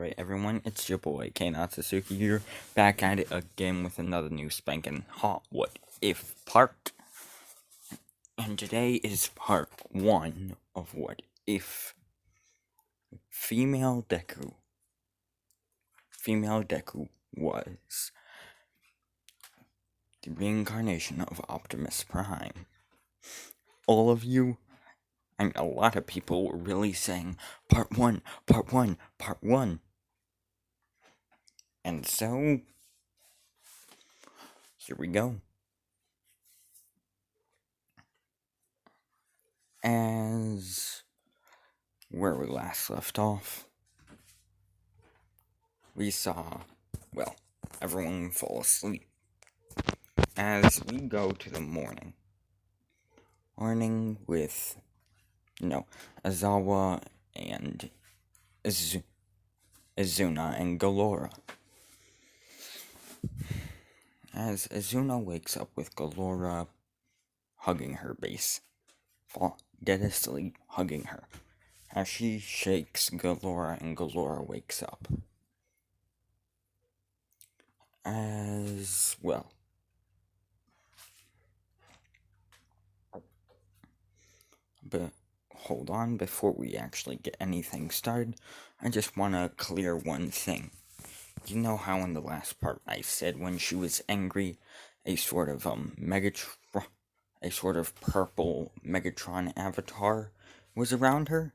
Alright everyone, it's your boy K Natsuki here, back at it again with another new spanking hot what if part. And today is part 1 of what if. Female Deku was the reincarnation of Optimus Prime. All of you, and a lot of people were really saying, part 1. And so, here we go. As where we last left off, we saw, well, everyone fall asleep. As we go to the morning with, Azawa and Izuna and Galora. As Izuna wakes up with Galora hugging her base, dead asleep, hugging her. As she shakes Galora and Galora wakes up. As well. But hold on, before we actually get anything started, I just want to clear one thing. You know how in the last part I said when she was angry, a sort of purple Megatron avatar was around her?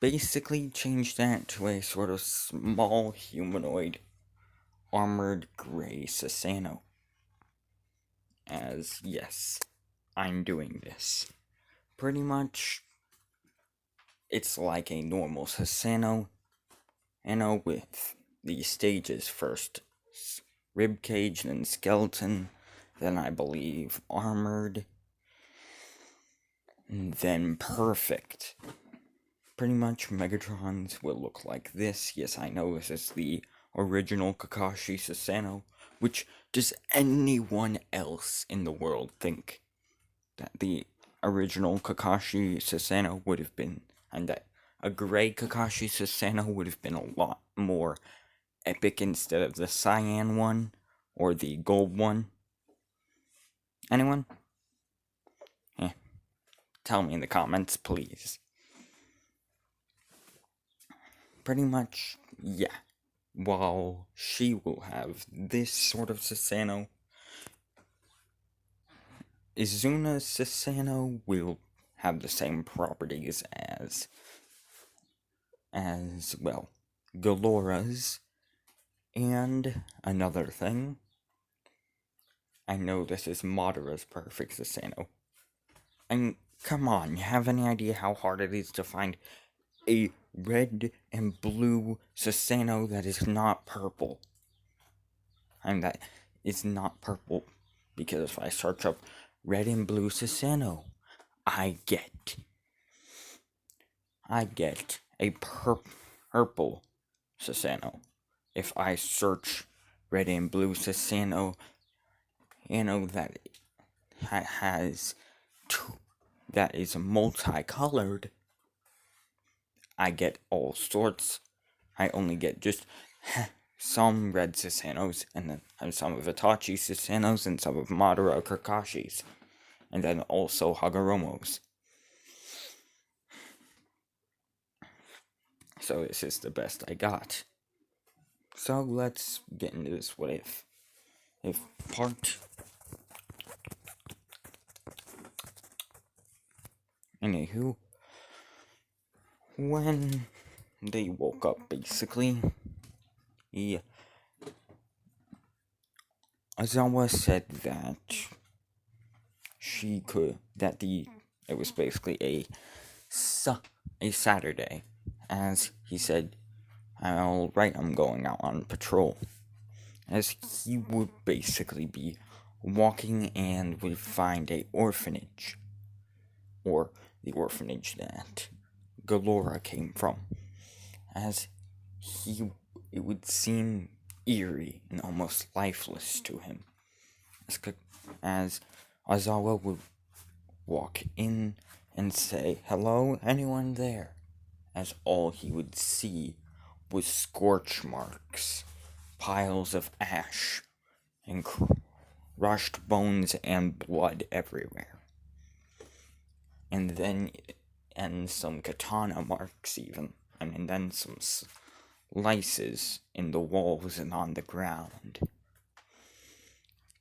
Basically changed that to a sort of small humanoid armored gray Susanoo. As yes, I'm doing this. Pretty much, it's like a normal Susanoo, with the stages first ribcage, then skeleton, then I believe armored, and then perfect. Pretty much Megatrons will look like this. Yes, I know this is the original Kakashi Susanoo, which does anyone else in the world think that the original Kakashi Susanoo would have been, and that a gray Kakashi Susanoo would have been a lot more epic instead of the cyan one or the gold one? Anyone? Tell me in the comments, please. Pretty much, yeah. While she will have this sort of Susanoo, Izuna's Susanoo will have the same properties as well, Galora's. And another thing, I know this is Madara's perfect Susanoo. And come on, you have any idea how hard it is to find a red and blue Susanoo that is not purple? That is not purple, because if I search up red and blue Susanoo, I get a purple Susanoo. If I search red and blue Susanoo, that that is multicolored, I get all sorts. I only get just some red Susanoos, and then some of Itachi's Susanoos, and some of Madara Kakashi's, and then also Hagoromo's. So this is the best I got. So let's get into this what if part. Anywho, when they woke up, basically, Azawa said that it was basically a Saturday, as he said, alright, I'm going out on patrol, as he would basically be walking and would find a orphanage, or the orphanage that Galora came from, as it would seem eerie and almost lifeless to him, as Azawa would walk in and say, "Hello, anyone there?" as all he would see with scorch marks, piles of ash, and crushed bones and blood everywhere. And some katana marks even, and then some slices in the walls and on the ground.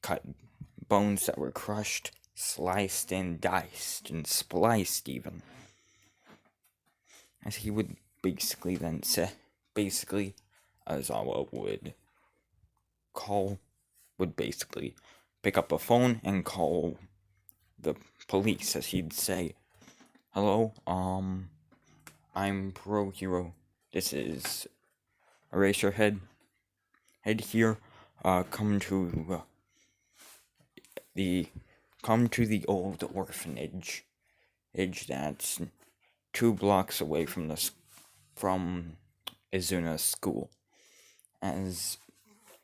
Cut bones that were crushed, sliced and diced and spliced even. As he would basically then say, Aizawa would basically pick up a phone and call the police, as he'd say, "Hello, I'm Pro Hero. This is Eraserhead here. Come to the old orphanage that's 2 blocks away from Izuna's school." As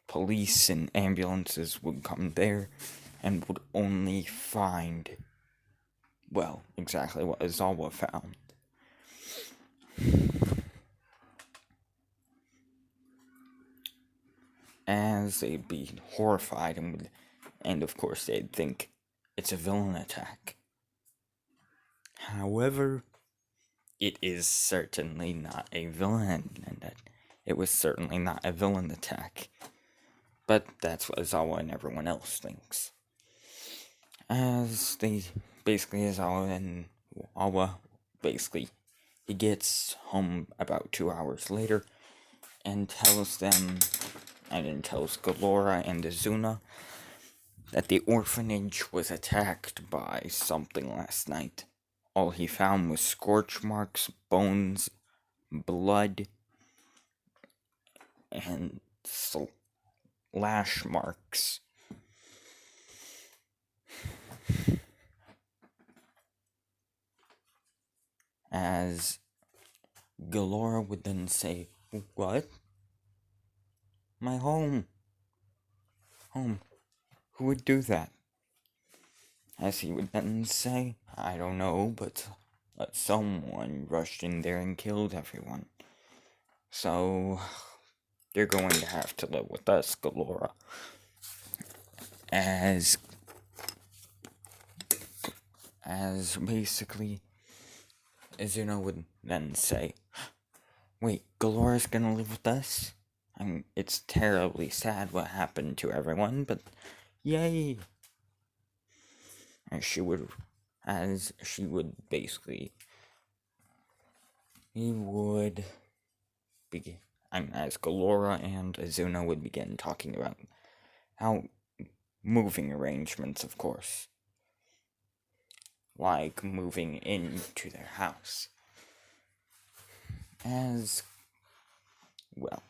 police and ambulances would come there and would only find, well, exactly what Aizawa found. As they'd be horrified and of course they'd think it's a villain attack. However, it is certainly not a villain, and it was certainly not a villain attack. But that's what Aizawa and everyone else thinks. As Aizawa and Awa, he gets home about 2 hours later and tells Galora and Izuna that the orphanage was attacked by something last night. All he found was scorch marks, bones, blood, and slash marks. As Galora would then say, "What? My home? Home? Who would do that?" As he would then say, "I don't know, but someone rushed in there and killed everyone. So, you're going to have to live with us, Galora." As basically, Izuna would then say, "Wait, Galora's gonna live with us? I mean, it's terribly sad what happened to everyone, but yay!" As Galora and Izuna would begin talking about how moving arrangements, of course, like moving into their house. As well,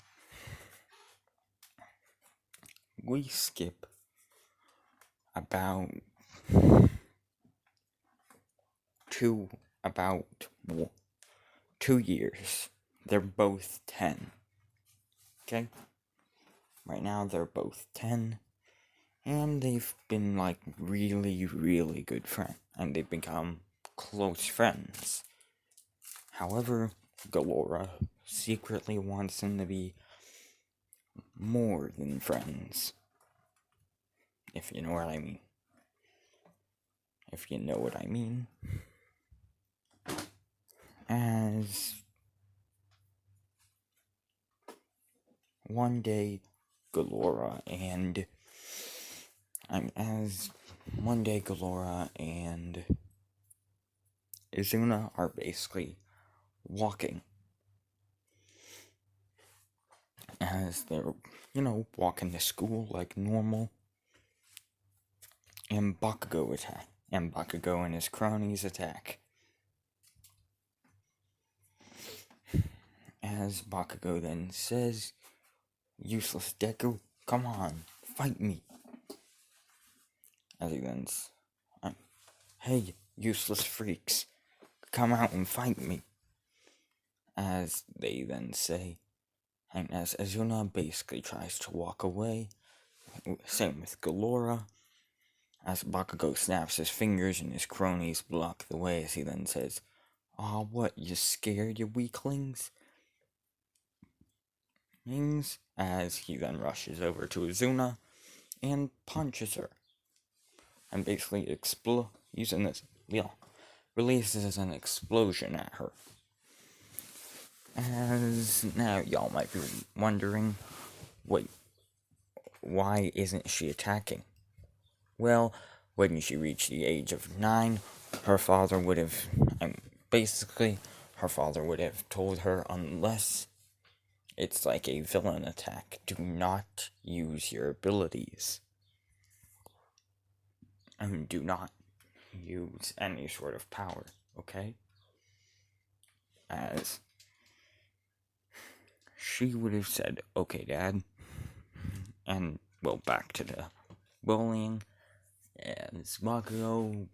we skip about 2 years. They're both 10. Okay? Right now, they're both 10. And they've been, really, really good friends. And they've become close friends. However, Galora secretly wants them to be more than friends. If you know what I mean. As one day, Galora and Izuna are basically walking. As they're, walking to school like normal. And Bakugo and his cronies attack. As Bakugo then says, "Useless Deku, come on, fight me." As he then "Hey, useless freaks, come out and fight me." As they then say, and as Izuna basically tries to walk away, same with Galora, as Bakugo snaps his fingers and his cronies block the way, as he then says, "Aw, what, you scared, you weaklings?" things, as he then rushes over to Azuna and punches her. And basically using this wheel, releases an explosion at her. As now y'all might be wondering, wait, why isn't she attacking? Well, when she reached the age of 9, her father would have, her father would have told her, unless it's like a villain attack, do not use your abilities. And do not use any sort of power, okay? As she would have said, okay, Dad. And, well, back to the bullying. As Bakugo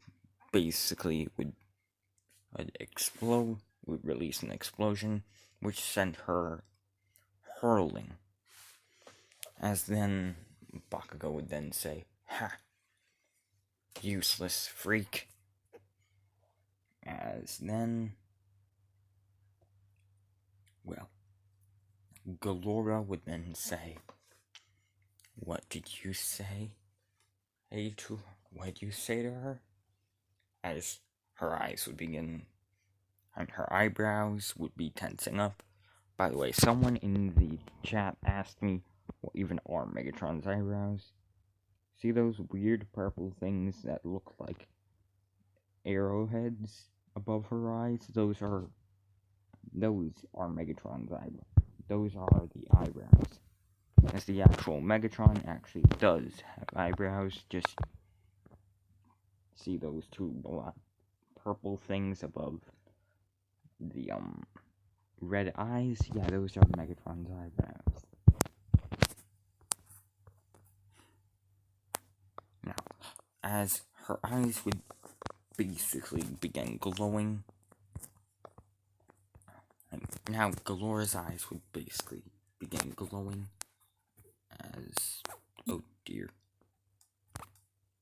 basically would release an explosion, which sent her hurling. As then Bakugo would then say, "Ha! Useless freak." As then, well, Galora would then say, "What did you say? What did you say to her?" As her eyes would begin, and her eyebrows would be tensing up. By the way, someone in the chat asked me, what even are Megatron's eyebrows? See those weird purple things that look like arrowheads above her eyes? Those are Megatron's eyebrows. Those are the eyebrows. As the actual Megatron actually does have eyebrows, just see those two purple things above the red eyes? Yeah, those are Megatron's eyebrows. Now, as her eyes would basically begin glowing, and now Galora's eyes would basically begin glowing as, oh dear.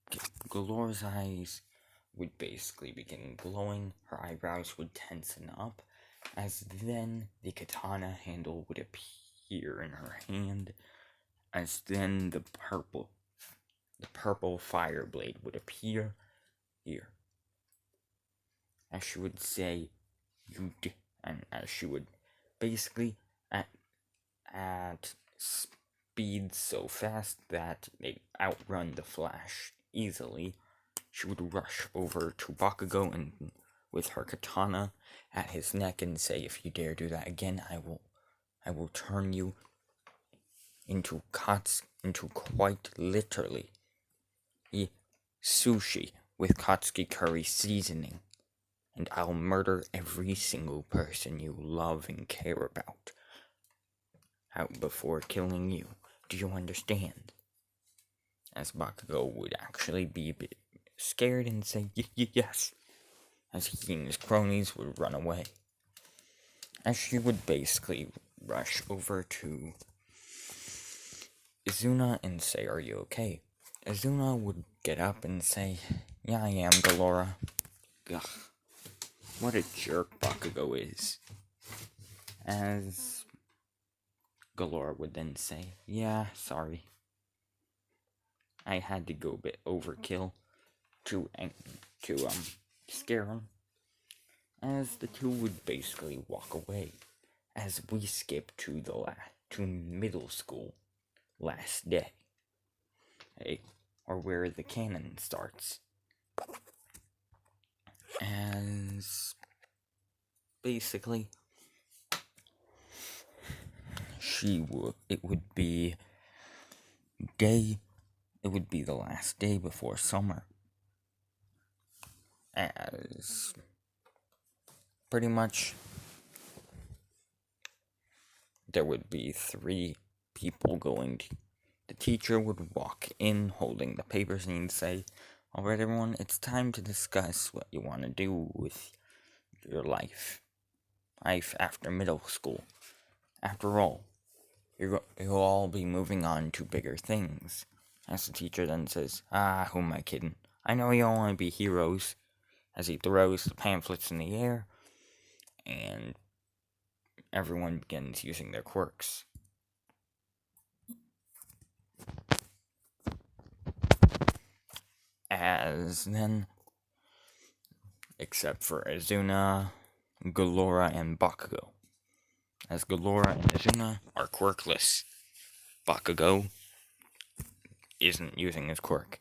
Okay, Galora's eyes would basically begin glowing, her eyebrows would tensen up, as then the katana handle would appear in her hand, as then the purple fire blade would appear here. As she would say, and as she would basically at speed so fast that they outrun the Flash easily, she would rush over to Bakugo and with her katana at his neck and say, "If you dare do that again, I will turn you into quite literally sushi with Katsuki curry seasoning, and I'll murder every single person you love and care about before killing you. Do you understand?" As Bakugo would actually be a bit scared and say, "Yes," as he and his cronies would run away. As she would basically rush over to Izuna and say, "Are you okay?" Izuna would get up and say, "Yeah, I am, Galora." Ugh. What a jerk Bakugo is. As Galora would then say, "Yeah, sorry. I had to go a bit overkill to scare him." As the two would basically walk away. As we skip to middle school, last day, or where the canon starts. As basically, it would be the last day before summer. As pretty much there would be 3 people going to. The teacher would walk in holding the papers and say, "Alright, everyone, it's time to discuss what you want to do with your life after middle school. After all, you'll all be moving on to bigger things." As the teacher then says, "Who am I kidding? I know you all want to be heroes." As he throws the pamphlets in the air, and everyone begins using their quirks. As then, except for Azuna, Galora, and Bakugo. As Galora and Azuna are quirkless, Bakugo isn't using his quirk.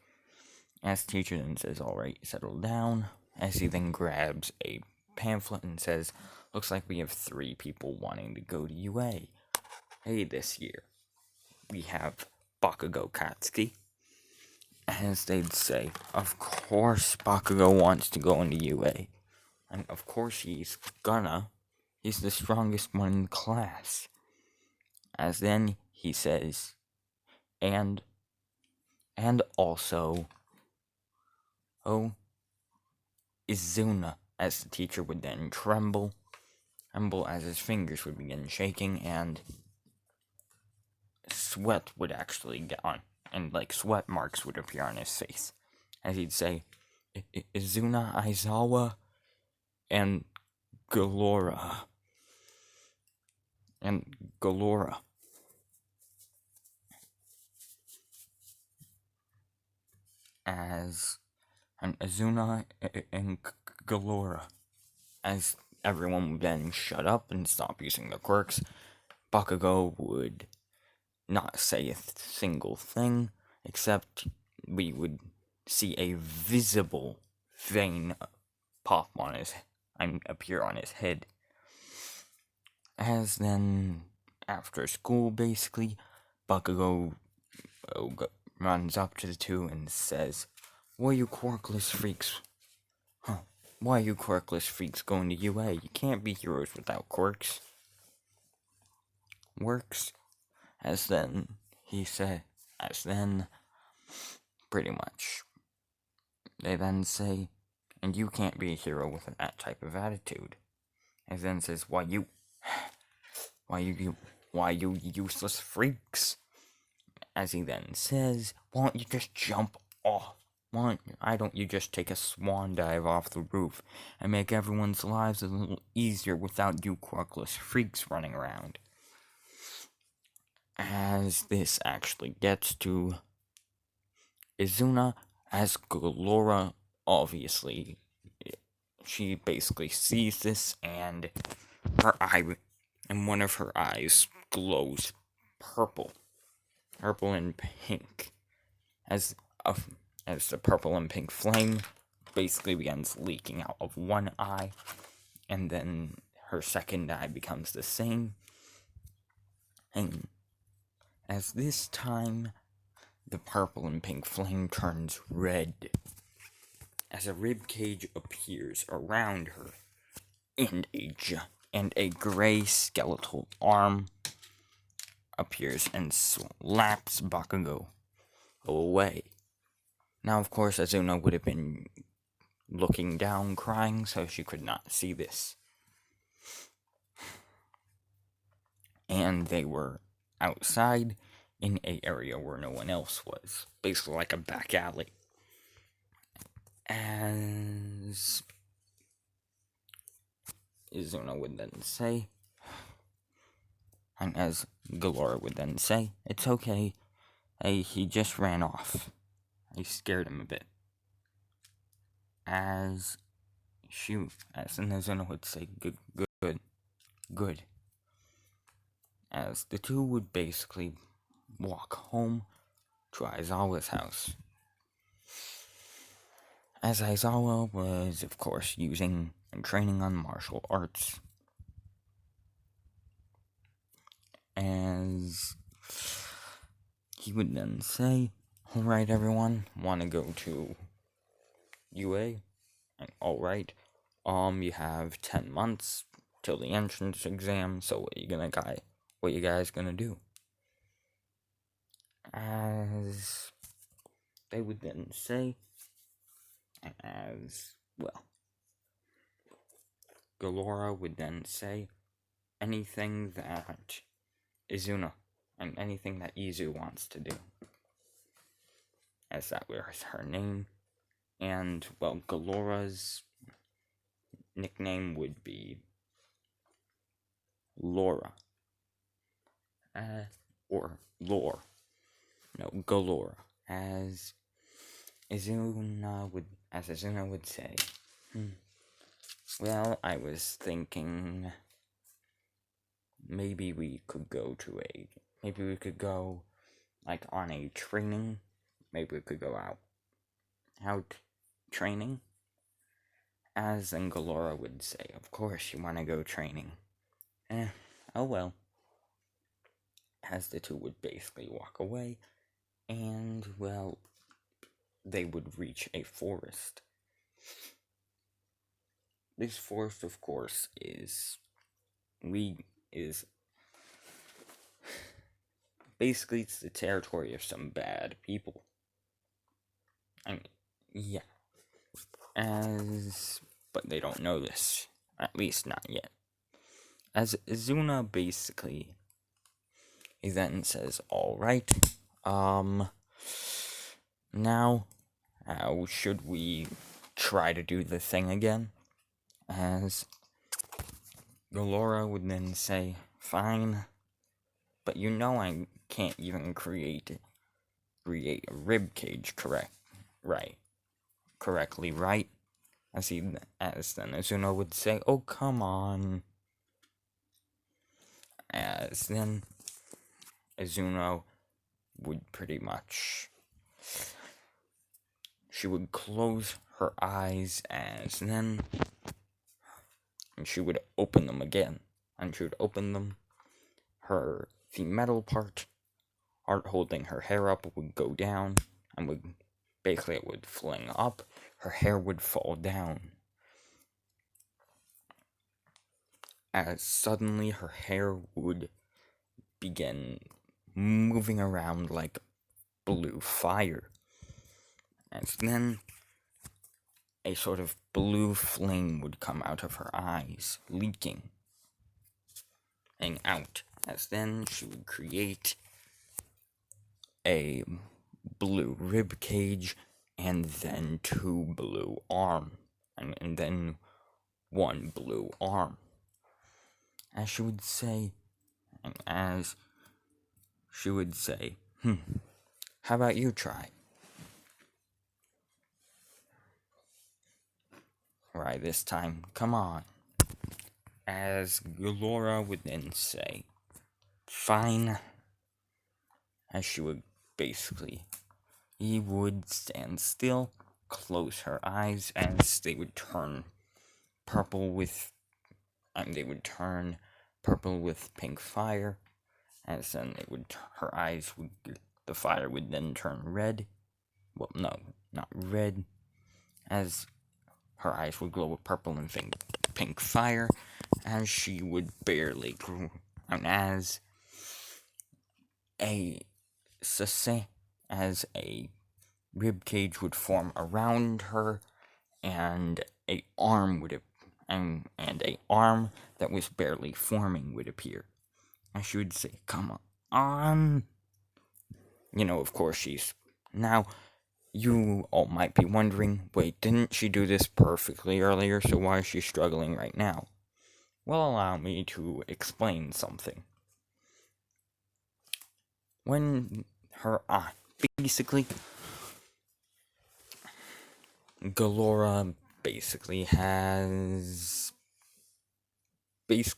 As teacher then says, alright, settle down, as he then grabs a pamphlet and says, looks like we have 3 people wanting to go to UA. Hey, this year. We have Bakugo Katsuki. As they'd say, of course Bakugo wants to go into UA. And of course he's gonna. He's the strongest one in the class. As then he says, and also, Izuna, as the teacher would then tremble as his fingers would begin shaking, and sweat would actually get on, and sweat marks would appear on his face, as he'd say, Izuna, Aizawa, and Galora. And Azuna and Galora. As everyone would then shut up and stop using their quirks, Bakugo would not say a single thing, except we would see a visible vein pop on his and appear on his head. As then, after school, basically, Bakugo runs up to the 2 and says, Why are you quirkless freaks going to UA? You can't be heroes without quirks. Works. As then, pretty much, they then say, and you can't be a hero with that type of attitude. As then says, why you useless freaks? As he then says, why don't you just jump off? Why don't you just take a swan dive off the roof and make everyone's lives a little easier without you quirkless freaks running around? As this actually gets to Izuna, as Galora, obviously, she basically sees this, and one of her eyes glows purple and pink, as the purple and pink flame basically begins leaking out of one eye, and then her second eye becomes the same, and as this time, the purple and pink flame turns red, as a rib cage appears around her, and a gray skeletal arm appears and slaps Bakugo away. Now, of course, Azuna would have been looking down, crying, so she could not see this. And they were outside in an area where no one else was, basically like a back alley. As Izuna would then say, and as Galora would then say, it's okay, he just ran off. I scared him a bit. As Izuna would say, good. As the 2 would basically walk home to Aizawa's house. As Aizawa was, of course, using and training on martial arts. As he would then say, alright everyone, want to go to UA? And alright, you have 10 months till the entrance exam, so what you guys gonna do? As they would then say, Galora would then say, anything that Izuna and anything that Izu wants to do, as that was her name. And, Galora's nickname would be Laura. Or Lore. No, Galora. As Azuna would say, well, I was thinking maybe we could go like on a training, maybe we could go out training. As then Galora would say, of course you want to go training. Oh well. As the two would basically walk away, and well, they would reach a forest. This forest, of course, is basically it's the territory of some bad people. I mean, yeah. But they don't know this. At least not yet. As Izuna basically, he then says, alright, now, how should we try to do the thing again? As Galora would then say, fine, but you know I can't even create a rib cage correctly, right? As then Izuna would say, oh, come on. As then Izuna would pretty much, she would close her eyes as then, and she would open them again, and she would open them, the metal part holding her hair up would go down, and it would fling up, her hair would fall down. As suddenly her hair would begin moving around like blue fire. As then a sort of blue flame would come out of her eyes, leaking and out. As then she would create a blue rib cage, and then two blue arms, and then one blue arm. As she would say, how about you try? Right, this time, come on. As Galora would then say, fine. As she would he would stand still, close her eyes, as they would turn purple with pink fire, as then the fire would then turn red. Well, no, not red, as her eyes would glow with purple and pink fire, as she would barely grow, and as a rib cage would form around her, and a arm that was barely forming would appear. And she would say, come on. Of course now, you all might be wondering, wait, didn't she do this perfectly earlier, so why is she struggling right now? Well, allow me to explain something. When basically, Galora has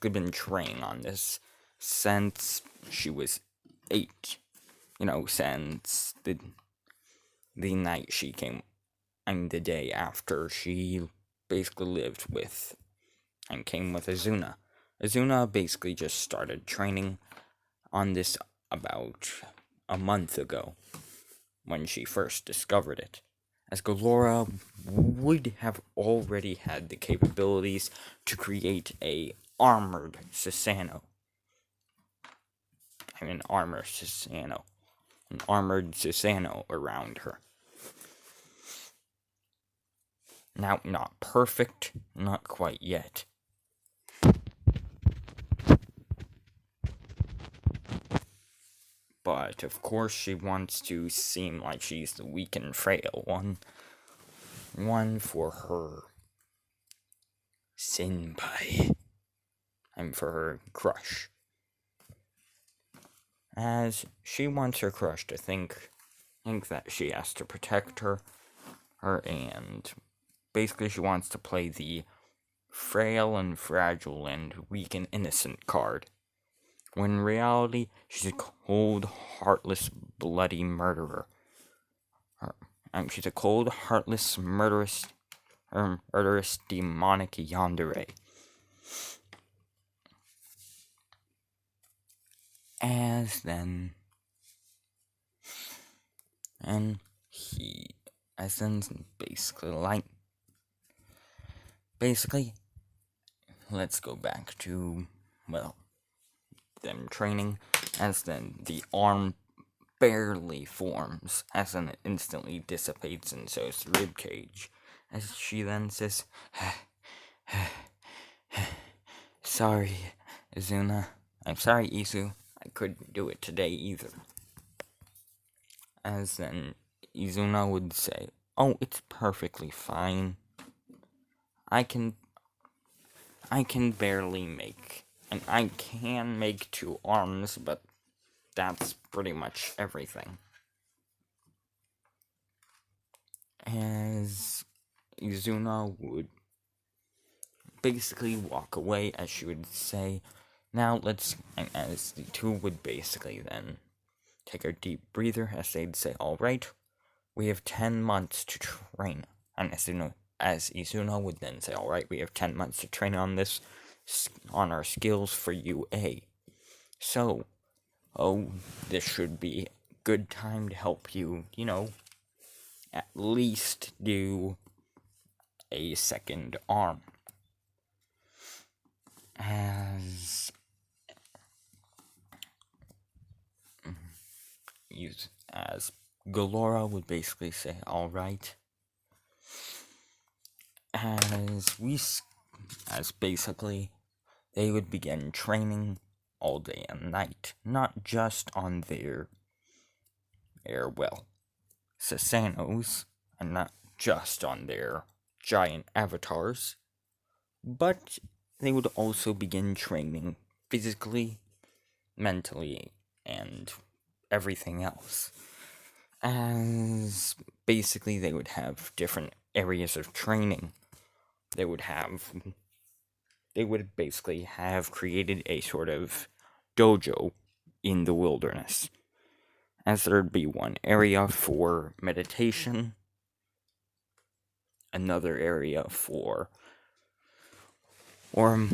been training on this since she was 8. Since the night she came, and the day after she basically lived with and came with Azuna. Azuna basically just started training on this about a month ago, when she first discovered it, as Galora would have already had the capabilities to create an armored Susanoo around her. Now, not perfect, not quite yet. But, of course, she wants to seem like she's the weak and frail one. One for her senpai. And for her crush. As she wants her crush to think that she has to protect her, her, and basically she wants to play the frail and fragile and weak and innocent card, when in reality she's a cold, heartless, bloody murderer. She's a cold, heartless, murderous, demonic yandere. As then basically, let's go back to, well, them training, as then the arm barely forms, as then it instantly dissipates, and so is the rib cage, as she then says, sorry, Izuna. I'm sorry, Izu. I couldn't do it today either. As then Izuna would say, oh, it's perfectly fine. I can barely make, and I can make 2 arms, but that's pretty much everything. As Izuna would basically walk away, as she would say, now let's, and as the two would basically then take a deep breather, as they'd say, alright, we have 10 months to train. And as Izuna would then say, alright, we have 10 months to train on this, on our skills for UA. So, this should be a good time to help you, at least do a second arm. As Galora would basically say, alright. As basically, they would begin training all day and night, not just on their Sasanos, and not just on their giant avatars, but they would also begin training physically, mentally, and everything else. As basically they would have different areas of training. They would basically have created a sort of dojo in the wilderness, as there'd be one area for meditation, another area for or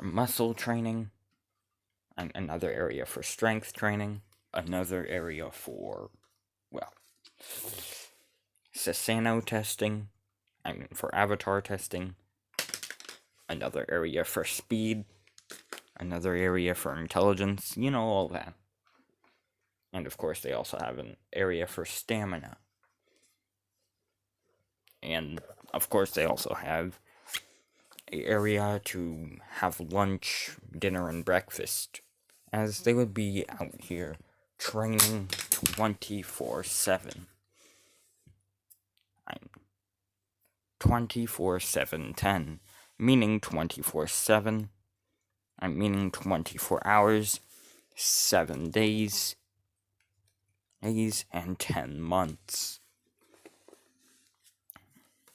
muscle training, and another area for strength training, another area for, well, Sasano testing, for avatar testing, another area for speed, another area for intelligence, all that. And of course, they also have an area for stamina. And of course, they also have an area to have lunch, dinner, and breakfast, as they would be out here training 24/7. 24/7/10, meaning 24/7. I'm meaning 24 hours, 7 days, and 10 months.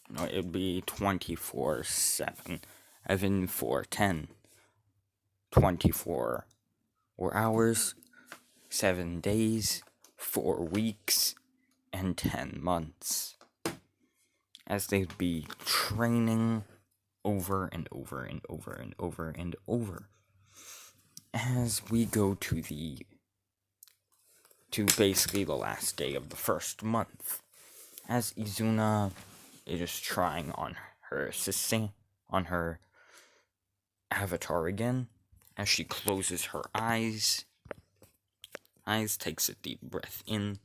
No, it'd be 24/7, as in 4/10. 24 hours, 7 days, 4 weeks, and 10 months. As they'd be training over and over and over and over and over. As we go to basically the last day of the first month, as Izuna is trying on her avatar again, as she closes her eyes, takes a deep breath in,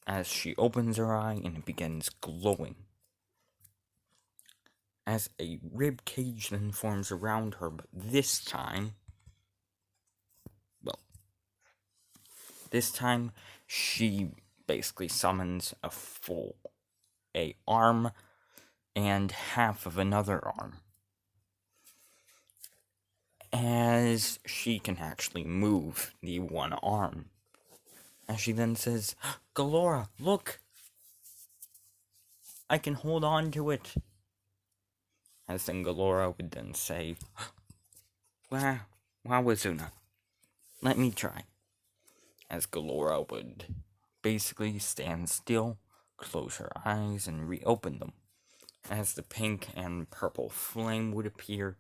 as she opens her eye and it begins glowing. As a rib cage then forms around her, but this time she basically summons a arm and half of another arm, as she can actually move the one arm. As she then says, Galora, look! I can hold on to it. As then Galora would then say, wow, Izuna, let me try. As Galora would basically stand still, close her eyes, and reopen them. As the pink and purple flame would appear,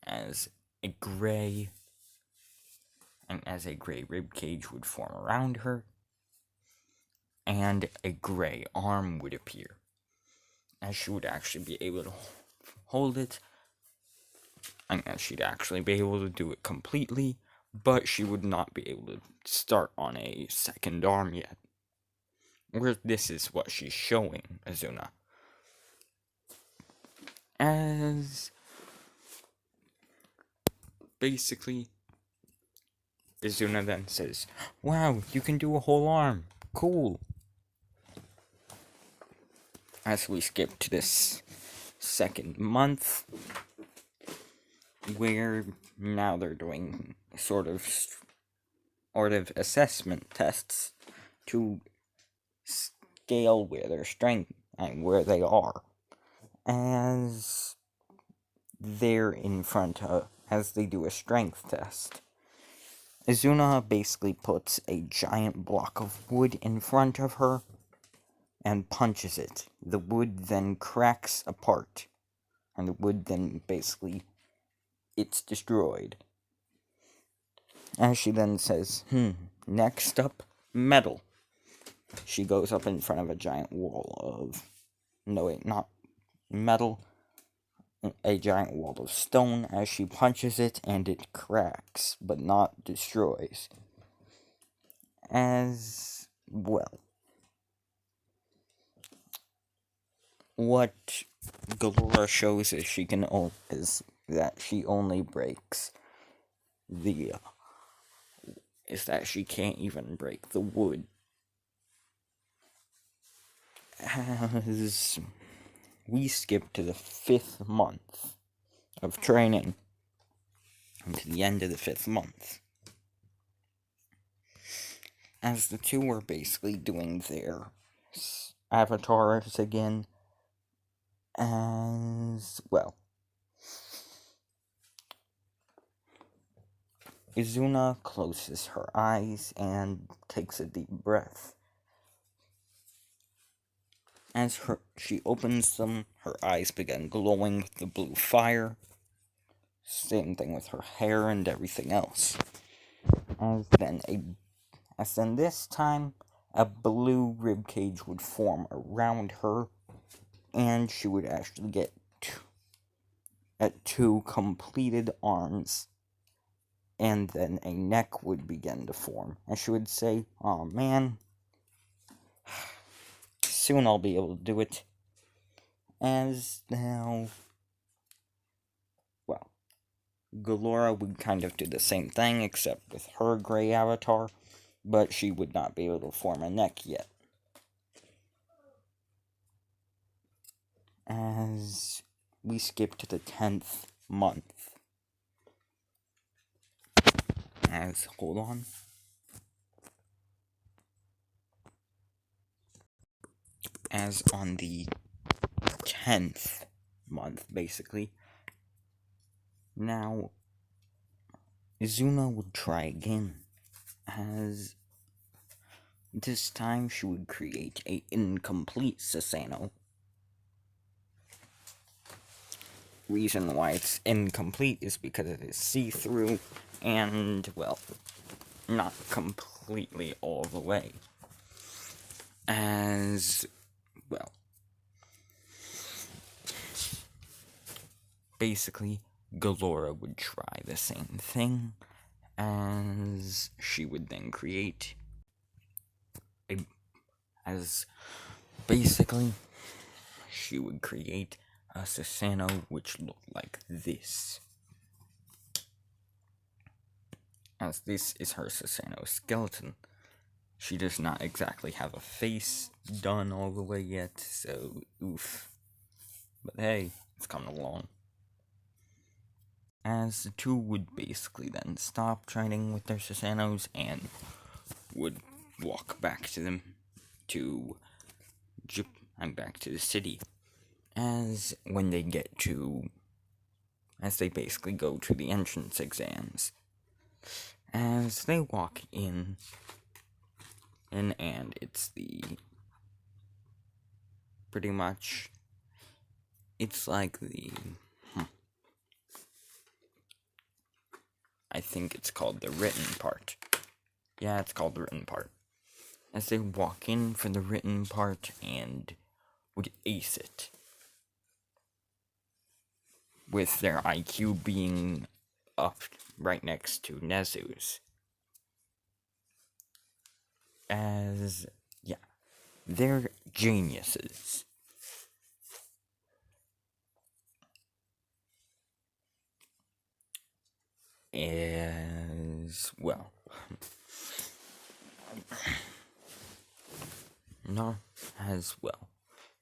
as a gray ribcage would form around her, and a gray arm would appear, as she would actually be able to hold it, and as she'd actually be able to do it completely, but she would not be able to start on a second arm yet. Where this is what she's showing Izuna. As basically, Izuna then says, wow, you can do a whole arm. Cool. As we skip to this second month, where now they're doing sort of assessment tests to scale where their strength and where they are. As they're in front of, as they do a strength test, Izuna basically puts a giant block of wood in front of her and punches it. The wood then cracks apart, and the wood then basically, it's destroyed. As she then says, next up, metal. She goes up in front of a giant wall of, no wait, not metal, a giant wall of stone. As she punches it, and it cracks, but not destroys. As well, what Galora shows is that she only breaks is that she can't even break the wood. As we skip to the 5th month of training, and to the end of the 5th month, as the two were basically doing their avatars again, as well. Izuna closes her eyes and takes a deep breath. As she opens them, her eyes begin glowing with the blue fire. Same thing with her hair and everything else. As then this time, a blue ribcage would form around her, and she would actually get two completed arms, and then a neck would begin to form. And she would say, "Aw, man, soon I'll be able to do it." As now, well, Galora would kind of do the same thing, except with her gray avatar, but she would not be able to form a neck yet. As we skip to the 10th month. Hold on. As on the 10th month, basically, now Izuna would try again, as this time she would create a incomplete Susanoo. Reason why it's incomplete is because it is see-through and, well, not completely all the way. As, well, basically, Galora would try the same thing, as she would then create she would create a Susanoo which looked like this. As this is her Susanoo skeleton. She does not exactly have a face done all the way yet, so oof. But hey, it's coming along. As the two would basically then stop training with their Susanoos and would walk back to them I'm back to the city. As they basically go to the entrance exams. As they walk in, and it's pretty much, it's like I think it's called the written part. Yeah, it's called the written part. As they walk in for the written part and would ace it, with their IQ being up right next to Nezu's. As, yeah, they're geniuses. As, well, not as well.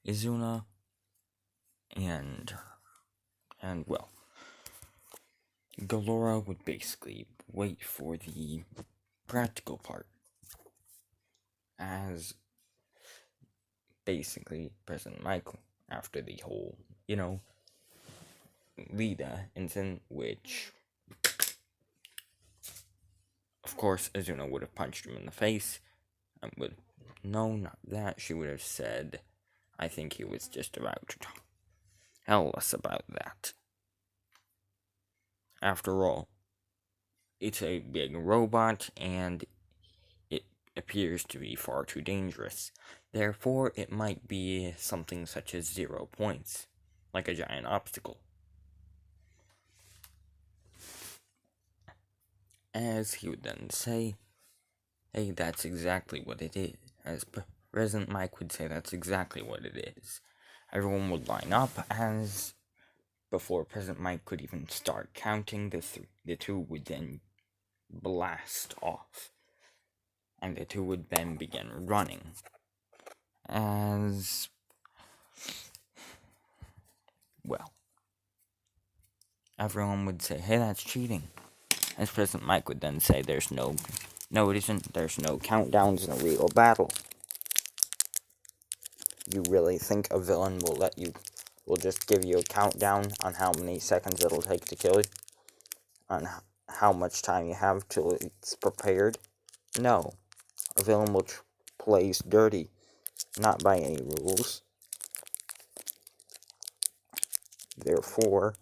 Izuna and well, Galora would basically wait for the practical part. As basically President Michael, after the whole, Lida incident, which, of course, Izuna would have punched him in the face, and no, not that, she would have said, I think he was just about to tell us about that. After all, it's a big robot, and it appears to be far too dangerous. Therefore, it might be something such as 0 points, like a giant obstacle. As he would then say, hey, that's exactly what it is. As President Mike would say, that's exactly what it is. Everyone would line up as, before President Mike could even start counting, the two would then blast off. And the two would then begin running. As, well, everyone would say, hey, that's cheating. As President Mike would then say, no, it isn't. There's no countdowns in a real battle. You really think a villain will just give you a countdown on how many seconds it'll take to kill you? On how much time you have till it's prepared? No. A villain will plays dirty, not by any rules. Therefore,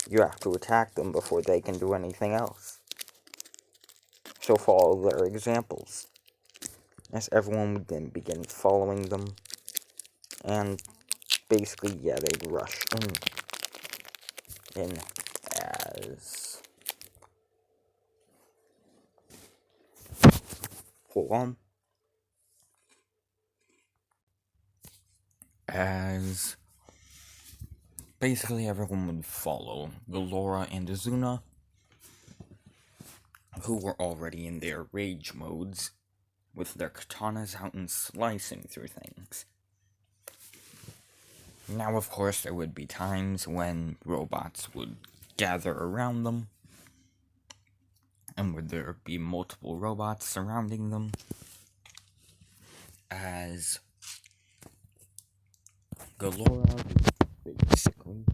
you have to attack them before they can do anything else. So follow their examples. As everyone would then begin following them, and basically, yeah, they'd rush in as... Hold on. As basically everyone would follow Galora and Izuna, who were already in their rage modes, with their katanas out and slicing through things. Now, of course, there would be times when robots would gather around them, and would there be multiple robots surrounding them, as Galora would basically...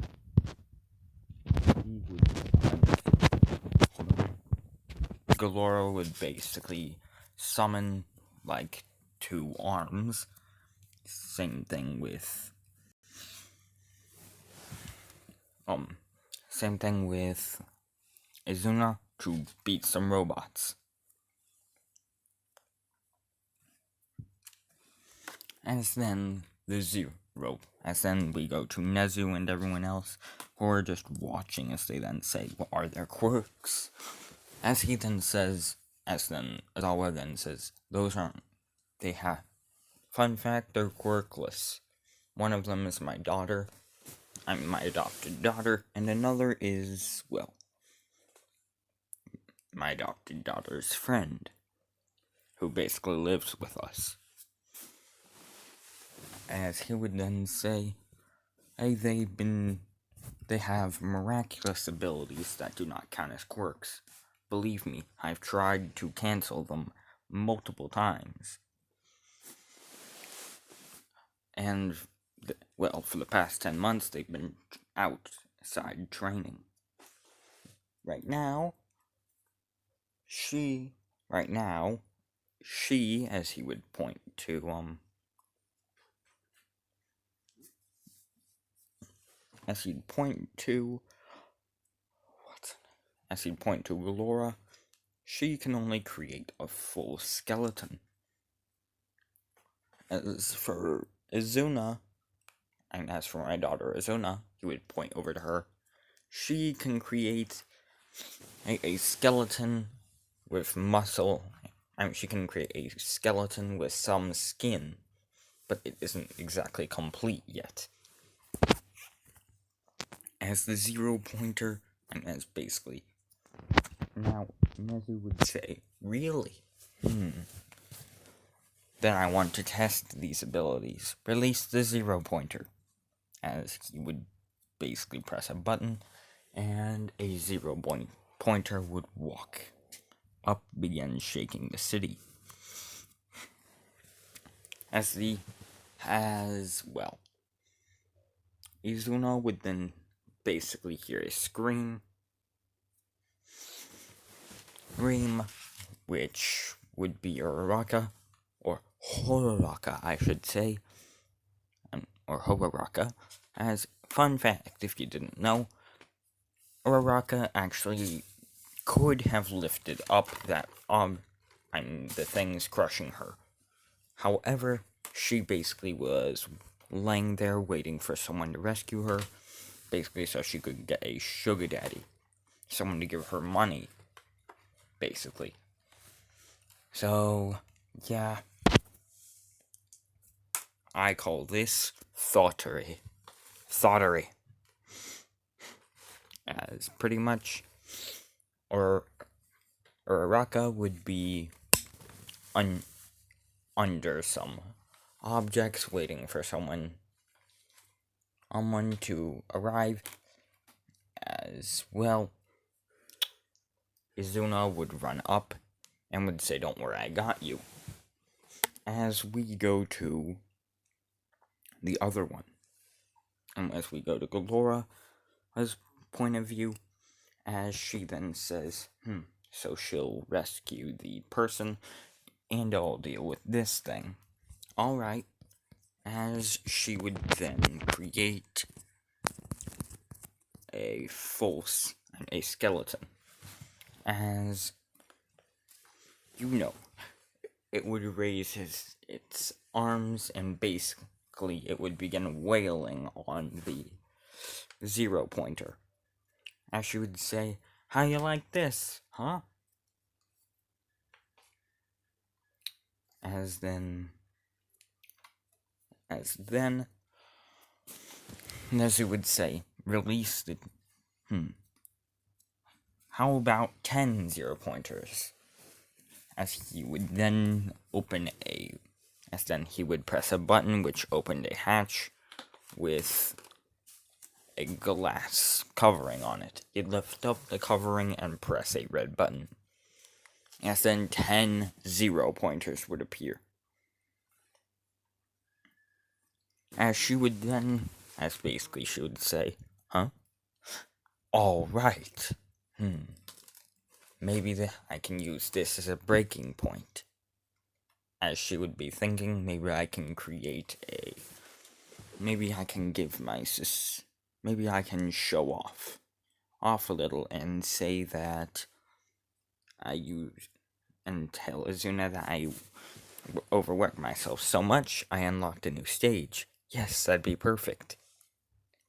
Galora would basically summon, like, 2 arms. Same thing with... Izuna to beat some robots. As then we go to Nezu and everyone else, who are just watching as they then say, what are their quirks? As Azawa then says, those aren't, they have, fun fact, they're quirkless. One of them is my adopted daughter, and another is, well, my adopted daughter's friend, who basically lives with us. As he would then say, hey, they have miraculous abilities that do not count as quirks. Believe me, I've tried to cancel them multiple times. And, well, for the past 10 months, they've been outside training. Right now, she, as he would point to, as he'd point to Laura, she can only create a full skeleton. As for Izuna, and as for my daughter Izuna, he would point over to her, she can create a skeleton with muscle. She can create a skeleton with some skin, but it isn't exactly complete yet. As the 0 pointer, and as basically, now, Nezu would say, really? Then I want to test these abilities. Release the 0 pointer. As he would basically press a button, and a 0 pointer would walk up, begin shaking the city. Izuna would then basically hear a scream, which would be Uraraka, or Horaraka, I should say, or Horaraka. As fun fact, if you didn't know, Uraraka actually could have lifted up the things crushing her. However, she basically was laying there waiting for someone to rescue her, basically so she could get a sugar daddy, someone to give her money, basically. So, yeah, I call this thoughterry. As pretty much, or Uraraka would be under some objects waiting for someone to arrive. As well, Izuna would run up and would say, "Don't worry, I got you." As we go to the other one, and as we go to Galora's point of view, as she then says, so she'll rescue the person, and I'll deal with this thing. Alright. As she would then create a skeleton. As you know, it would raise its arms, and basically it would begin wailing on the 0 pointer. As she would say, "How you like this, huh?" As then, Nezu would say, "Release the, how about 10 0 pointers?" As he would then he would press a button which opened a hatch with a glass covering on it. He'd lift up the covering and press a red button. As then 10 0 pointers would appear. As she would say, "Huh? Alright. Maybe I can use this as a breaking point." As she would be thinking, maybe I can show off a little and say that and tell Izuna that I overworked myself so much, I unlocked a new stage. Yes, that'd be perfect.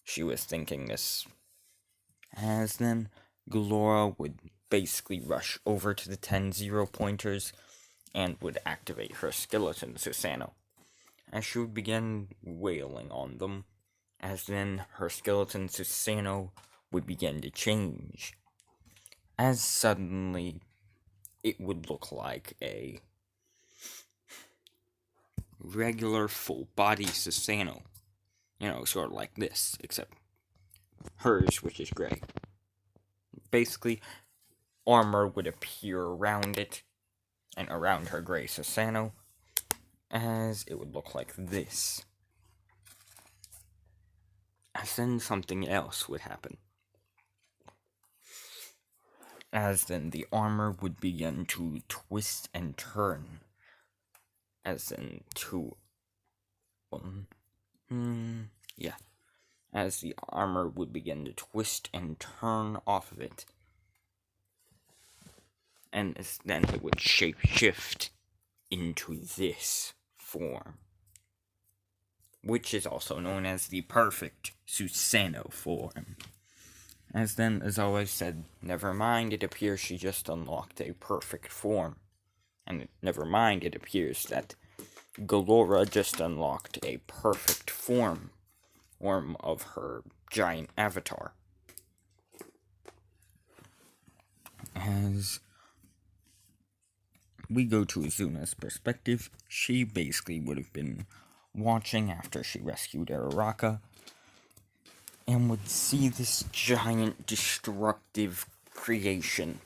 She was thinking this. As then, Galora would basically rush over to the 10 0 pointers and would activate her skeleton Susanoo. As she would begin wailing on them, as then her skeleton Susanoo would begin to change. As suddenly, it would look like a regular full-body Susanoo. Sort of like this, except hers, which is gray. Basically, armor would appear around it, and around her gray Susanoo, as it would look like this. As then something else would happen. As then the armor would begin to twist and turn. As in to... yeah. As the armor would begin to twist and turn off of it. And then it would shape-shift into this form, which is also known as the perfect Susanoo form. As then, as always said, never mind, it appears she just unlocked a perfect form. And never mind, it appears that Galora just unlocked a perfect form of her giant avatar. As we go to Azuna's perspective, she basically would have been watching after she rescued Araraka, and would see this giant destructive creation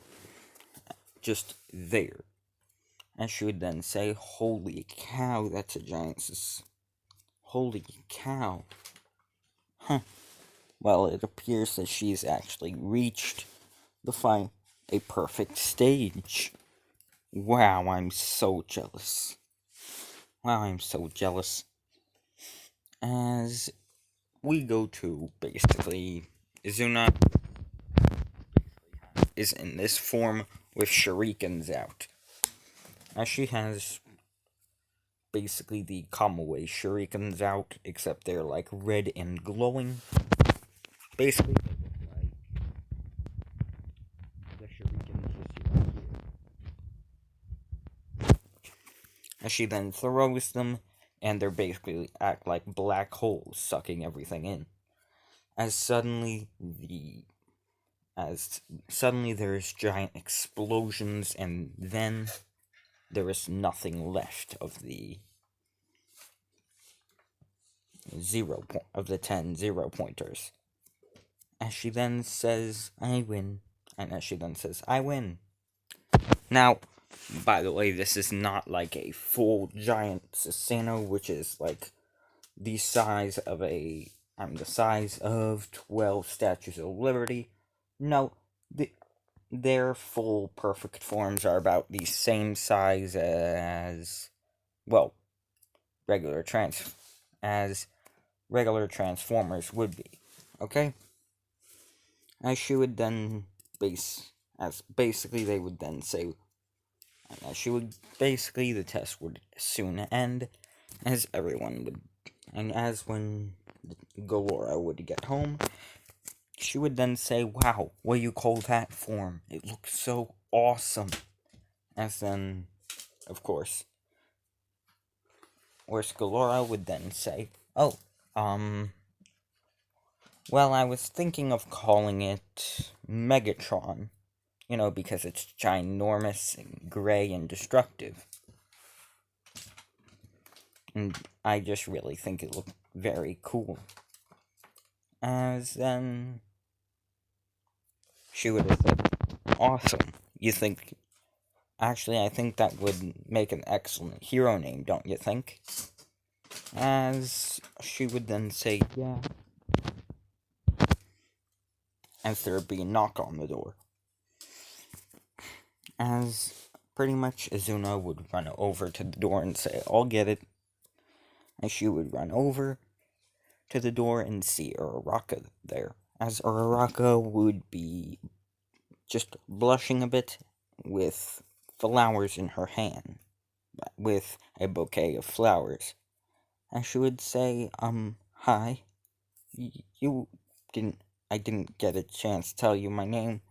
just there. And she would then say, "Holy cow, that's a giant holy cow." Huh. Well, it appears that she's actually reached a perfect stage. Wow, I'm so jealous. As we go to, basically, Izuna is in this form with shurikens out. As she has basically the Kamui shurikens out, except they're like red and glowing. Basically, they look like the shurikens you see right here. As she then throws them, and they're basically act like black holes sucking everything in. As suddenly there's giant explosions, and then there is nothing left of the 10 0-pointers. As she then says, "I win." And as she then says, "I win." Now, by the way, this is not like a full giant Susanoo, which is like the size of the size of 12 Statues of Liberty. No, their full perfect forms are about the same size as, well, regular Transformers would be. Okay? As she would then basically they would then say, the test would soon end, as everyone would, and as when Galora would get home, she would then say, "Wow, what do you call that form? It looks so awesome." As then, of course, Galora would then say, "Oh, well, I was thinking of calling it Megatron, because it's ginormous and gray and destructive. And I just really think it looked very cool." As then, she would have said, "Awesome. You think... Actually, I think that would make an excellent hero name, don't you think?" As she would then say, "Yeah." As there would be a knock on the door. As pretty much Izuna would run over to the door and say, "I'll get it." And she would run over to the door and see Uraraka there. As Uraraka would be just blushing a bit with flowers in her hand, with a bouquet of flowers. And she would say, "Hi. I didn't get a chance to tell you my name.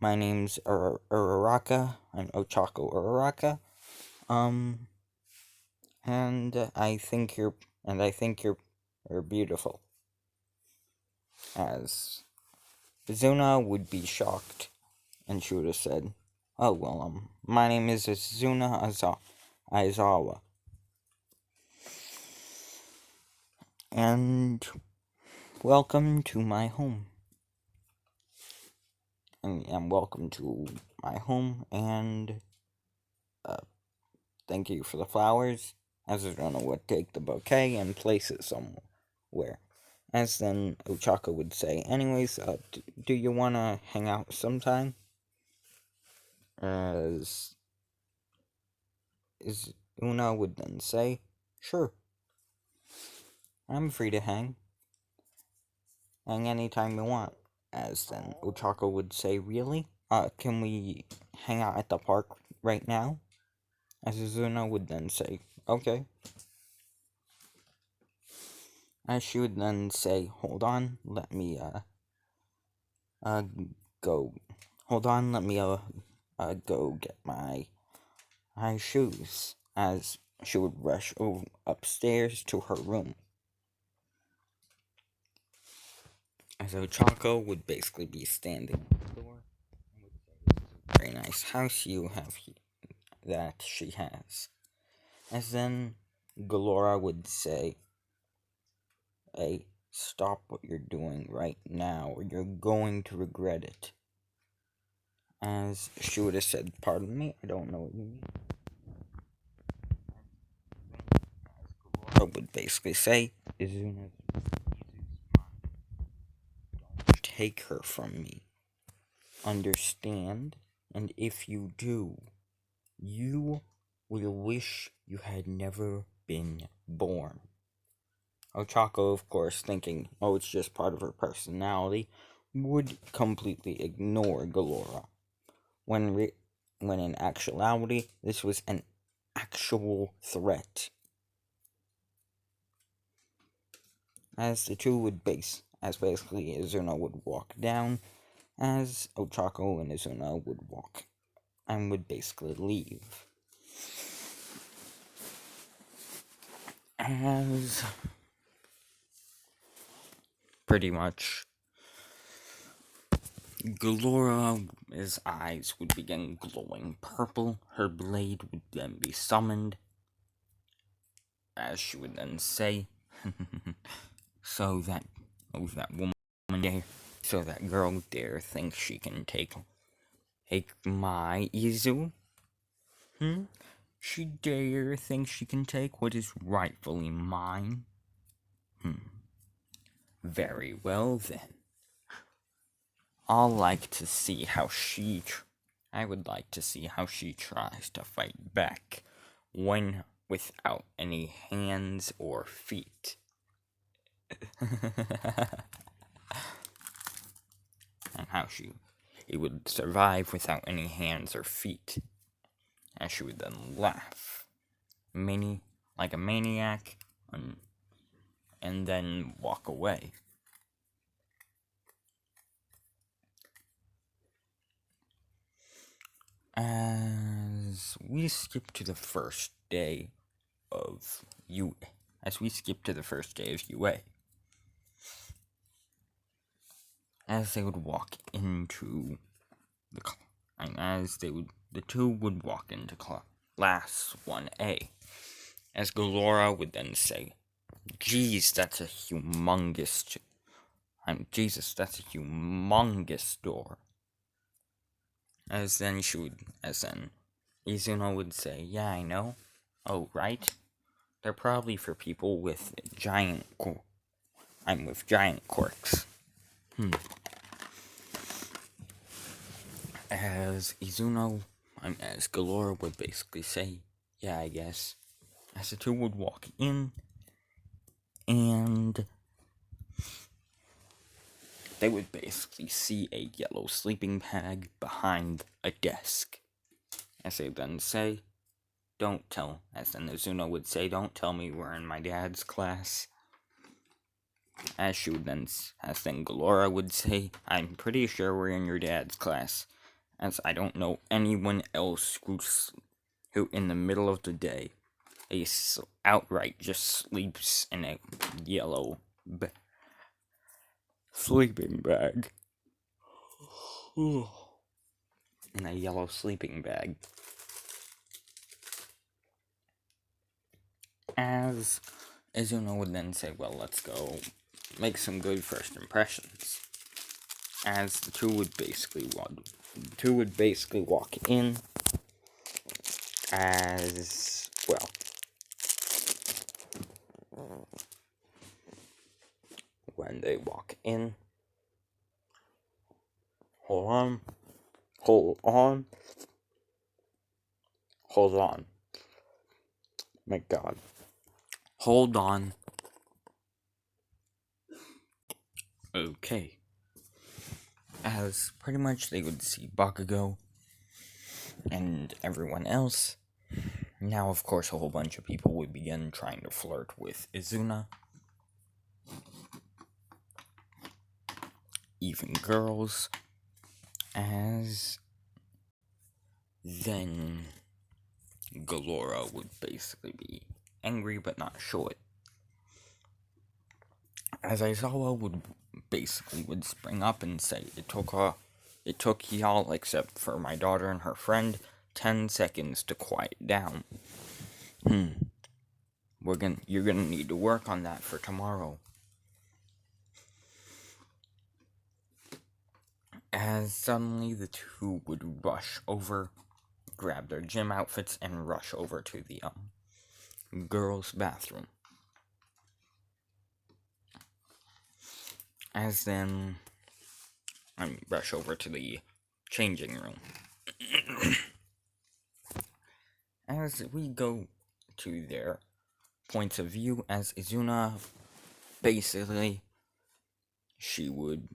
My name's Uraraka. I'm Ochako Uraraka. And I think you're beautiful." As Izuna would be shocked, and she would have said, "Oh, well, my name is Izuna Aizawa. And welcome to my home." And welcome to my home, and thank you for the flowers. As Izuna would take the bouquet and place it somewhere. As then Ochako would say, anyways, do you want to hang out sometime? As Una would then say, sure, I'm free to hang anytime you want. As then Ochako would say, really? Can we hang out at the park right now? As Izuna would then say, okay. As she would then say, hold on, let me, go. Hold on, let me, go get my shoes. As she would rush upstairs to her room. As Ochako would basically be standing at the door and would say, this is a very nice house you have that she has. As then Galora would say, hey, stop what you're doing right now or you're going to regret it. As she would have said, pardon me, I don't know what you mean. As Galora would basically say, Izuna's mine. Don't take her from me. Understand? And if you do, you will wish you had never been born. Ochako, of course, thinking, oh, it's just part of her personality, would completely ignore Galora. When in actuality, this was an actual threat. As the two would basically Izuna would walk down, as Ochako and Izuna would walk and would basically leave. As pretty much Galora's eyes would begin glowing purple, her blade would then be summoned, as she would then say, so that woman dare, so that girl dare think she can take my Izu? She dare think she can take what is rightfully mine? Very well then. I would like to see how she tries to fight back when without any hands or feet. And how it would survive without any hands or feet. And she would then laugh, like a maniac, and then walk away. As we skip to the first day of UA. As they would walk into the two would walk into class 1A. As Galora would then say, Jesus, that's a humongous door. As then Izuna would say, yeah, I know. Oh, right? They're probably for people with giant quirks. As Galora would basically say, yeah, I guess. As the two would walk in, and they would basically see a yellow sleeping bag behind a desk. As they then say, as then Izuna would say, don't tell me we're in my dad's class. As then Galora would say, I'm pretty sure we're in your dad's class, as I don't know anyone else who in the middle of the day, outright just sleeps in a yellow sleeping bag. In a yellow sleeping bag. As Izuna would then say, well, let's go make some good first impressions. As the two would basically walk in, as walk in. Hold on. Hold on. Hold on. My God. Hold on. Okay. As pretty much they would see Bakugo and everyone else. Now, of course, a whole bunch of people would begin trying to flirt with Izuna. Even girls. As then Galora would basically be angry but not show it. As Aizawa would spring up and say, it took y'all, except for my daughter and her friend, 10 seconds to quiet down. You're gonna need to work on that for tomorrow. As suddenly the two would rush over, grab their gym outfits, and rush over to the girls' bathroom. As then, rush over to the changing room. As we go to their points of view, as Izuna, basically, she would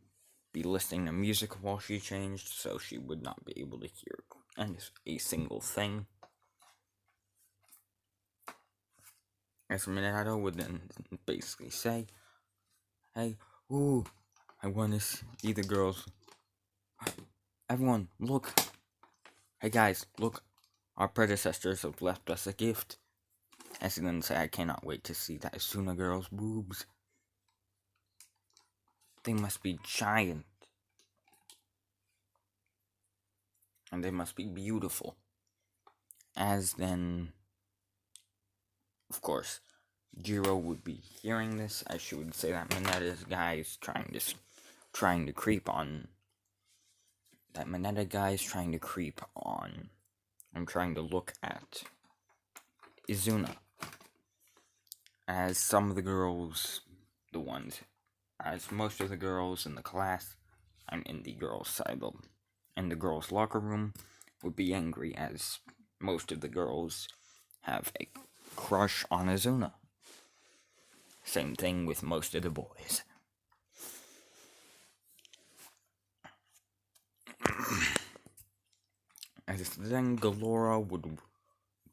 be listening to music while she changed, so she would not be able to hear a single thing. As Minato would then basically say, hey, I want to see the girls. Everyone, look. Hey guys, look. Our predecessors have left us a gift. As he then say, I cannot wait to see that Asuna girl's boobs. They must be giant. And they must be beautiful. As then, of course, Jiro would be hearing this, as she would say that Mineta's guy is trying to creep on. That Mineta guy is trying to creep on. I'm trying to look at Izuna. As some of the girls, as most of the girls in the class, I'm in the girls' side of in the girls' locker room, would be angry, as most of the girls have a crush on Izuna. Same thing with most of the boys. As then Galora would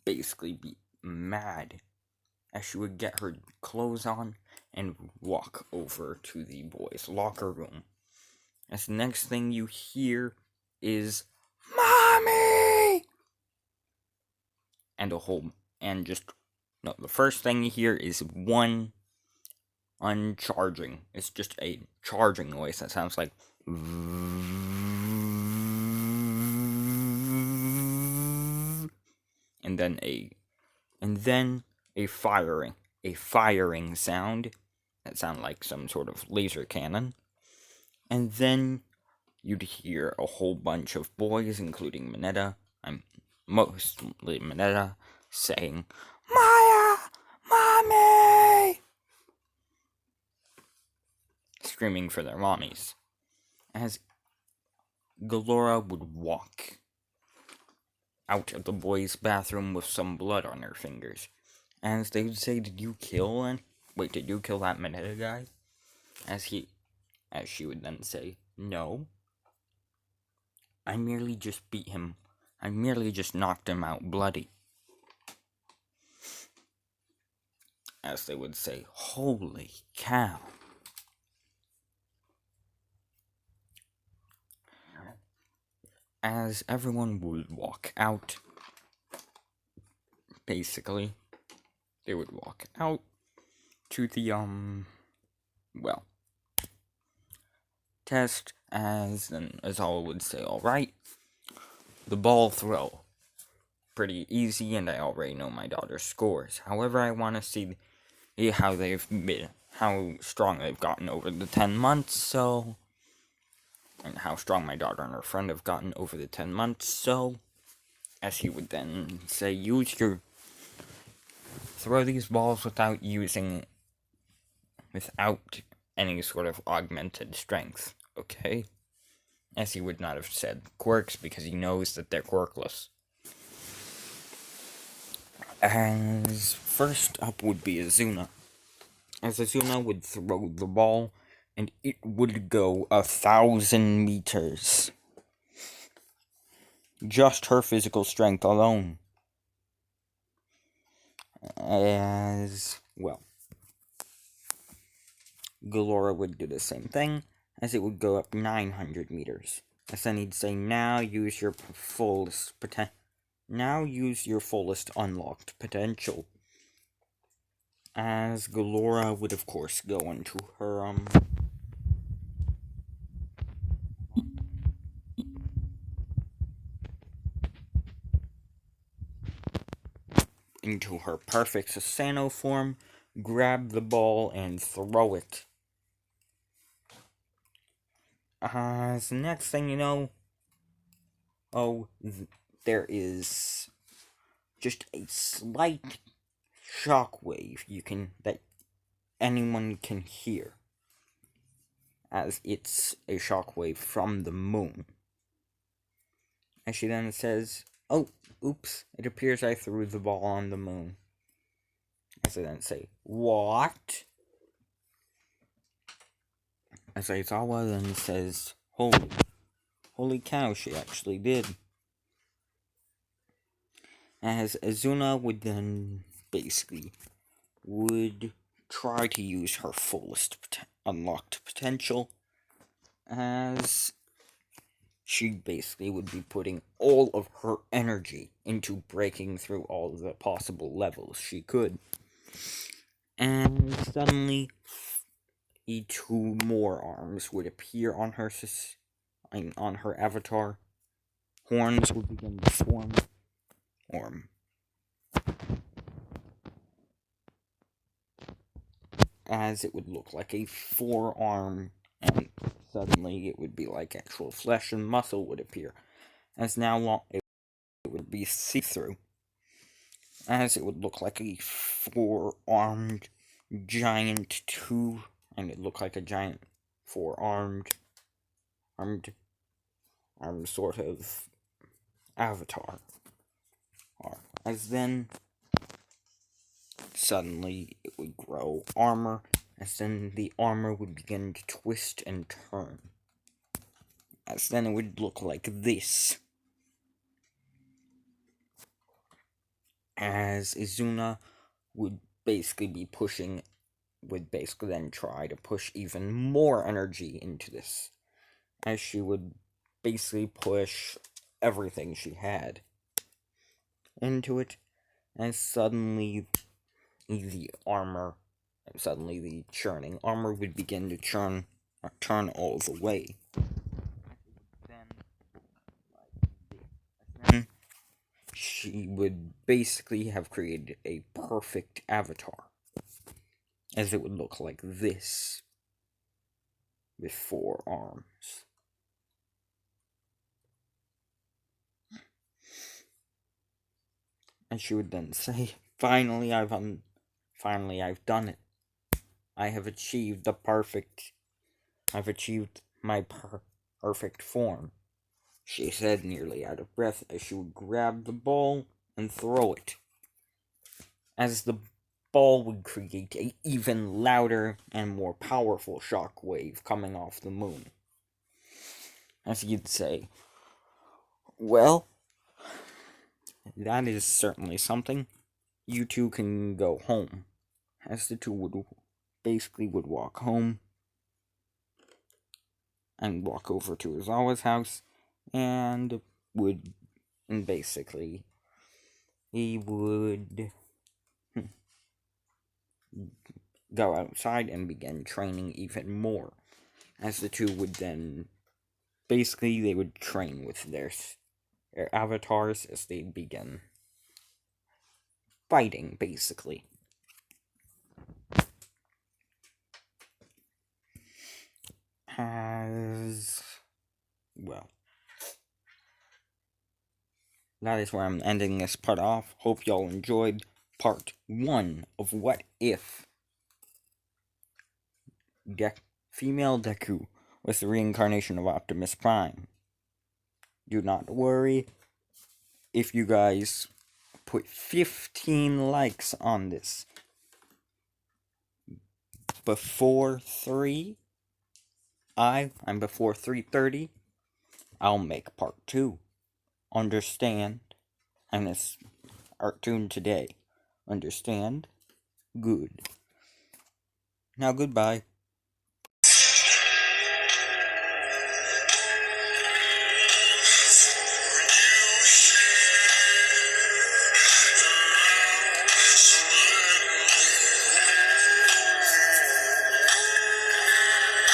basically be mad, as she would get her clothes on and walk over to the boys' locker room. As the next thing you hear is, Mommy! The first thing you hear is one uncharging. It's just a charging noise that sounds like, and then a firing sound that sounded like some sort of laser cannon. And then you'd hear a whole bunch of boys, including Mineta, mostly Mineta, saying, Maya! Mommy! Screaming for their mommies. As Galora would walk out of the boys' bathroom with some blood on her fingers. As they would say, did you kill that Mineta guy? As she would then say, no. I merely just beat him. I merely just knocked him out bloody. As they would say, holy cow. As everyone would walk out, basically, they would walk out to the, test, as all would say, alright, the ball throw. Pretty easy, and I already know my daughter's scores. However, I want to see how strong they've gotten over the 10 months, and how strong my daughter and her friend have gotten over the 10 months, as he would then say, throw these balls without any sort of augmented strength, okay? As he would not have said quirks because he knows that they're quirkless. As first up would be Azuna. As Azuna would throw the ball, and it would go 1,000 meters. Just her physical strength alone. As well, Galora would do the same thing, as it would go up 900 meters. As then he'd say, now use your fullest unlocked potential. As Galora would of course go into her perfect Susanoo form, grab the ball and throw it. As the next thing you know, there is just a slight shockwave that anyone can hear, as it's a shockwave from the moon. And she then says, "Oh, oops, it appears I threw the ball on the moon." As I then say, "What?" As Aizawa then says, Holy cow, she actually did." As Azuna would then would try to use her fullest unlocked potential, as she would be putting all of her energy into breaking through all the possible levels she could. And suddenly, 2 more arms would appear on her avatar. Horns would begin to form. As it would look like a forearm, and suddenly it would be like actual flesh and muscle would appear, as now it would be see-through, as it would look like a 4-armed giant and it looked like a giant 4-armed sort of avatar. As then suddenly it would grow armor, as then the armor would begin to twist and turn. As then it would look like this. As Izuna would then try to push even more energy into this. As she would basically push everything she had into it. And suddenly the churning armor would begin to turn all the way. Then she would basically have created a perfect avatar, as it would look like this, with 4 arms. And she would then say, finally I've done it. I've achieved my perfect form," she said, nearly out of breath, as she would grab the ball and throw it. As the ball would create an even louder and more powerful shockwave coming off the moon. As you'd say, "Well, that is certainly something. You two can go home." As the two would walk home and walk over to Izawa's house, and basically he would go outside and begin training even more. As the two would then they would train with their avatars as they begin fighting, basically. As well, that is where I'm ending this part off. Hope y'all enjoyed part 1 of What If female Deku with the reincarnation of Optimus Prime. Do not worry if you guys put 15 likes on this before 3, I'm before 3:30, I'll make part 2. Understand? And this cartoon today. Understand? Good. Now goodbye.